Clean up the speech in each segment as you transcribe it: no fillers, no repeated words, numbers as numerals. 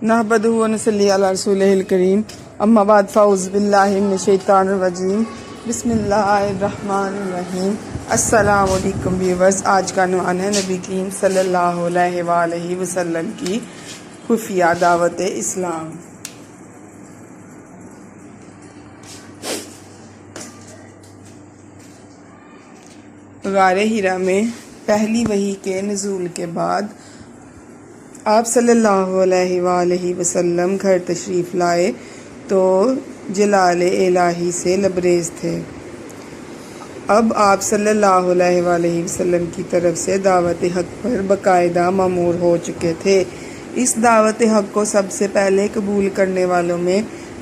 نحمدہ و نصلی علی رسولہ الکریم اما بعد فاعوذ باللہ من الشیطان الرجیم بسم اللہ الرحمن الرحیم۔ السلام علیکم ویورز، آج کا عنوان ہے نبی کریم صلی اللہ علیہ وآلہ وسلم کی خفیہ دعوت اسلام۔ غار حرا میں پہلی وحی کے نزول کے بعد آپ صلی اللہ علیہ وآلہ وسلم گھر تشریف لائے تو جلال الہی سے لبریز تھے۔ اب آپ صلی اللہ علیہ وآلہ وسلم کی طرف سے دعوت حق پر باقاعدہ مامور ہو چکے تھے۔ اس دعوت حق کو سب سے پہلے قبول کرنے والوں میں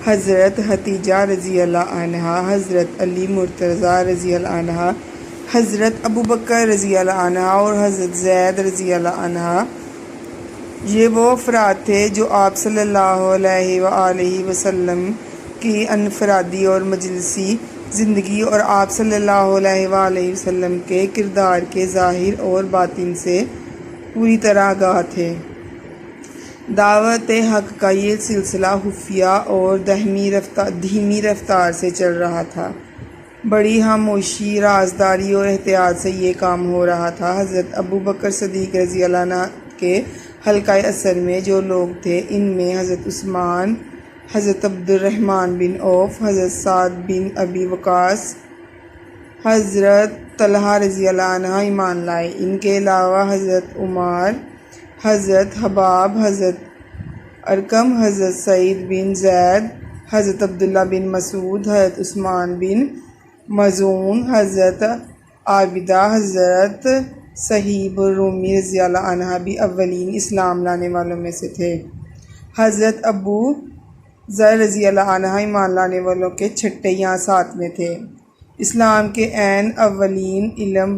حضرت حتیجہ رضی اللہ عنہا، حضرت علی مرتضیٰ رضی اللہ عنہ، حضرت ابوبکر رضی اللہ عنہ اور حضرت زید رضی اللہ عنہ، یہ وہ افراد تھے جو آپ صلی اللہ علیہ وآلہ وسلم کی انفرادی اور مجلسی زندگی اور آپ صلی اللہ علیہ وآلہ وسلم کے کردار کے ظاہر اور باطن سے پوری طرح آگاہ تھے۔ دعوت حق کا یہ سلسلہ خفیہ اور دھیمی رفتار سے چل رہا تھا۔ بڑی خاموشی، رازداری اور احتیاط سے یہ کام ہو رہا تھا۔ حضرت ابوبکر صدیق رضی اللہ عنہ کے حلقہ اثر میں جو لوگ تھے، ان میں حضرت عثمان، حضرت عبد الرحمن بن عوف، حضرت سعد بن ابی وقاص، حضرت طلحہ رضی اللہ عنہ ایمان لائے۔ ان کے علاوہ حضرت عمر، حضرت حباب، حضرت ارقم، حضرت سعید بن زید، حضرت عبداللہ بن مسعود، حضرت عثمان بن مظعون، حضرت عابدہ، حضرت صہیب الرومی رضی اللہ عنہ بھی اولین اسلام لانے والوں میں سے تھے۔ حضرت ابو ذر رضی اللہ عنہ ایمان لانے والوں کے چھٹے یا ساتویں تھے۔ اسلام کے عین اولین علم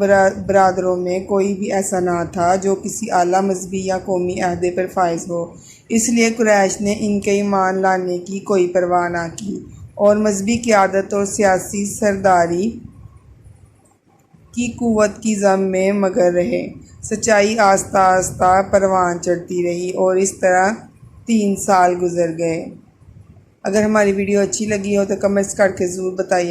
برادروں میں کوئی بھی ایسا نہ تھا جو کسی اعلیٰ مذہبی یا قومی عہدے پر فائز ہو، اس لیے قریش نے ان کے ایمان لانے کی کوئی پرواہ نہ کی اور مذہبی قیادت اور سیاسی سرداری کی قوت کی ضم میں مغر رہے۔ سچائی آہستہ آہستہ پروان چڑھتی رہی اور اس طرح 3 سال گزر گئے۔ اگر ہماری ویڈیو اچھی لگی ہو تو کمنٹس کر کے ضرور بتائیے۔